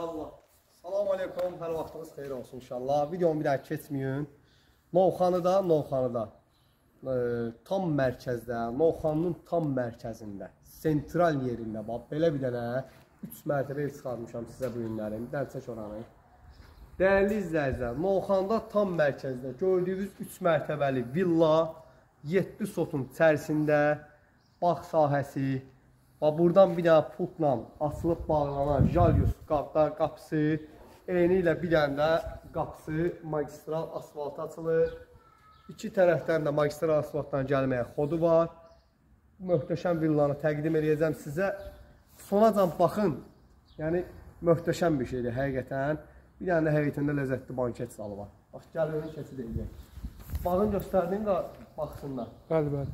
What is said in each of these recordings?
Allah. Salam aleykum, hər vaxtınız xeyir olsun inşallah. Videomu bir daha keçməyin. Novxanıda, tam mərkəzdə, Novxanının tam mərkəzində, sentral yerində, bax, belə bir dənə 3 mərtəbə ev çıxarmışam sizə bu günlərim. Bir dənə çək oranı. Dəyərli izləyicilər, Novxanıda tam mərkəzdə gördüyünüz 3 mərtəbəli villa, 7 sotun içərisində, bağ sahəsi, buradan bir dənə pultla açılıb bağlanan jalyus qapısı, eyni ilə bir dənə də qapısı magistral asfalta açılır. İki tərəfdən də magistral asfaltdan gəlməyə xodu var. Möhtəşəm villanı təqdim edəcəm sizə. Sonacan baxın, yəni möhtəşəm bir şeydir həqiqətən. Bir dənə də həqiqətən də ləzzətli banket zalı var. Bax, gəlin keçid edəcək. Bağın göstərdiyini də baxsınlar. Bəli, bəli.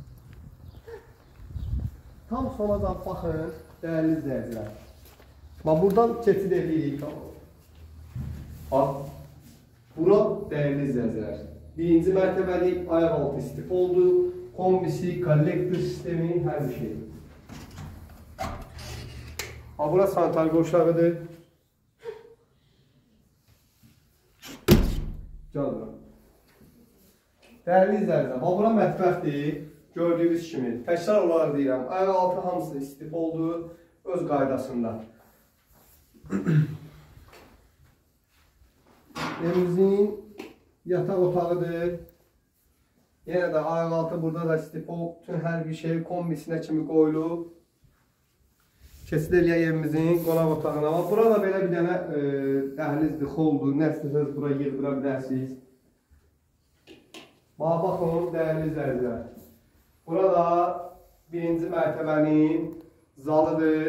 Tam sonacan baxın, dəyərli izləyicilər. Bax, buradan keçid edirik. Bax, bura dəyərli izləyicilər. Birinci mərtəbəli ayaq altı istif oldu. Kombisi, kollektor sistemi, hər bir şey. Bax, bura sanitar qoşağıdır. Gəl bura. Dəyərli izləyicilər, bax, bura mətbəxdir. Gördüyünüz kimi, təkrar olaraq deyirəm, ayaq altı hamısı istif oldu, öz qaydasında. Evimizin yataq otağıdır. Yenə də ayaq altı burada da istif oldu, bütün hər bir şey kombisinə kimi qoyulub. Keçid eləyək evimizin qonaq otağına. Burada belə bir dənə dəhlizdir, xoldur, nə istəsəniz bura yığdıra bilərsiniz. Baxın, dəyərli izləyicilər. Burada birinci mərtəbənin zalıdır.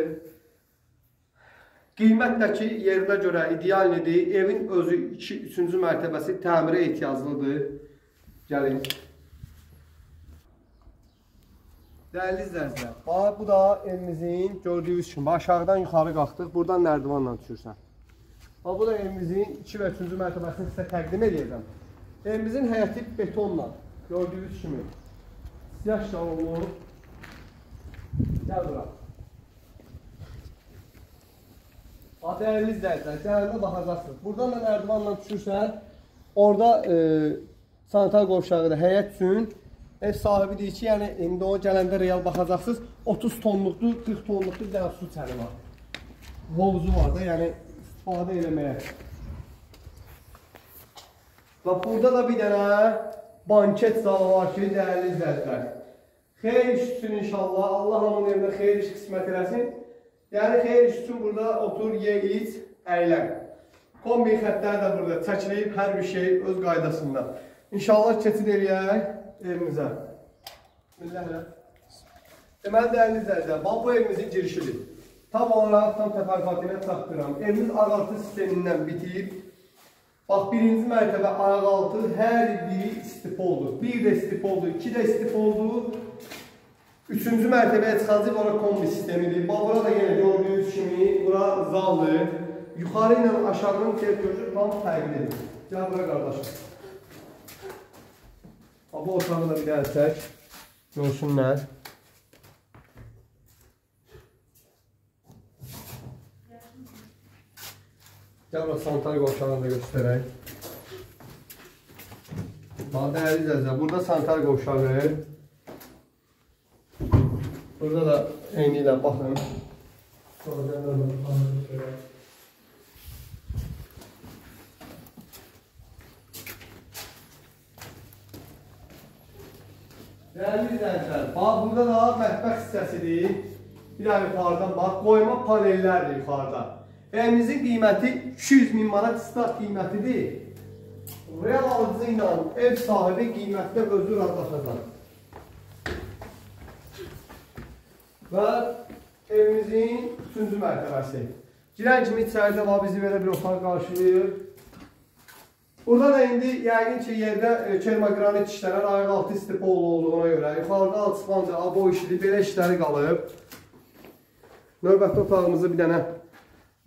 Qiymətdəki yerinə görə idealnidir. Evin özü 2-3-cü mərtəbəsi təmirə ehtiyaclıdır. Gəlin. Dəyərli izləyicilər, bax, bu da evimizin gördüyünüz kimi. Aşağıdan yuxarı qalxdıq, buradan nərdivanla düşürsən. Bax, bu da evimizin 2 və 3-cü mərtəbəsini sizə təqdim edəcəm. Evimizin həyəti betonla, gördüyünüz kimi. Siyah şalolu. Gəl bura. Dəyərli izləyicilər, gəlində baxacaqsınız. Buradan da nərdivanla düşürsən, orada sanitar qovşağı da həyət üçün ev sahibi deyir ki, yəni indi o gələndə real baxacaqsınız, 30 tonluqdur, 40 tonluqdur bir dənə su çəni var. Hovuzu var da, yəni istifadə eləməyə. Və burada da bir dənə banket zalı var ki, dəyərli izləyicilər. Xeyir iş üçün inşallah, Allah hamının evinə xeyir iş qismət eləsin. Yəni, xeyir iş üçün burada otur, ye, iç, əylən. Kombi xətləri də burada çəkiləyib, hər bir şey öz qaydasında. İnşallah keçid eləyək evimizə. Bismillahirrahmanirrahim. Deməli, dəyərli izləyicilər, bax, bu evimizin girişidir. Tam olaraq, tam təfərqatına çatdıram. Evimiz ağaltı sistemindən bitib. Bax, birinci mərtəbə ayaq altı, hər biri istif oldu. Bir də istif oldu, iki də istif oldu. Üçüncü mərtəbəyə çıxacaq, ora kombi sistemidir. Bax, bura da yenə gördüyünüz kimi, bura zaldır. Yuxarı ilə aşağının terközü tam fərqlidir. Gəl bura qardaşım. Bax, bu otağı da bir dənə çək, görsünlər. Gəl bura sanitar qovşağını da göstərək. Bax, dəyərli izləyicilər, burada sanitar qovşağı. Burada da eyni ilə baxın. Dəyərli izləyicilər, bax, burada da mətbəx hissəsidir. Bir dənə yuxarıdan bax, qoyma panellərdir yuxarıda. Evimizin qiyməti 200.000 manat start qiymətidir. Real alıcı ilə ev sahibi qiymətdə özü razılaşacaq. Və evimizin 3-cü mərtəbəsi. Girən kimi içəridə var, bizi belə bir otaq qarşılayır. Burada da indi yəqin ki, yerdə kermogranit işlənər, ayaq altı istipol olduğuna görə, yuxarıda alçıqlanca, abo işləyib, belə işləri qalıb. Növbətdə otağımızı bir dənə.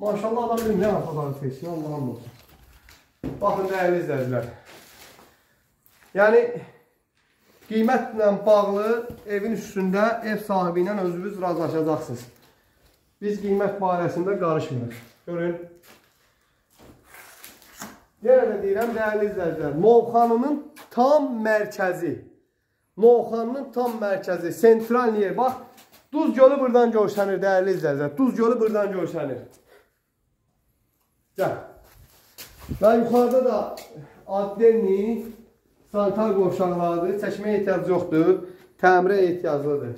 Maşallah adam bilir, nə otaqları seçsin, Allah'ım olsun. Baxın, dəyərli izləyicilər. Yəni, qiymətlə bağlı evin üstündə ev sahibi ilə özünüz razılaşacaqsınız. Biz qiymət barəsində qarışmırıq. Görün, Yenə də deyirəm, dəyərli izləyicilər, Novxanının tam mərkəzi. Novxanının tam mərkəzi, sentral yer. Bax, Duz gölü buradan görsənir, dəyərli izləyicilər. Duz gölü buradan görsənir. Gəl. Və yuxarıda da Addenli sanitar qovşaqlardır. Çəkməyə ehtiyac yoxdur. Təmirə ehtiyaclıdır.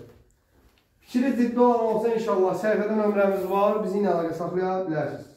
Fikri ciddi olan olsa inşallah səhifədə nömrəmiz var. Bizi ilə əlaqə saxlaya bilərsiniz.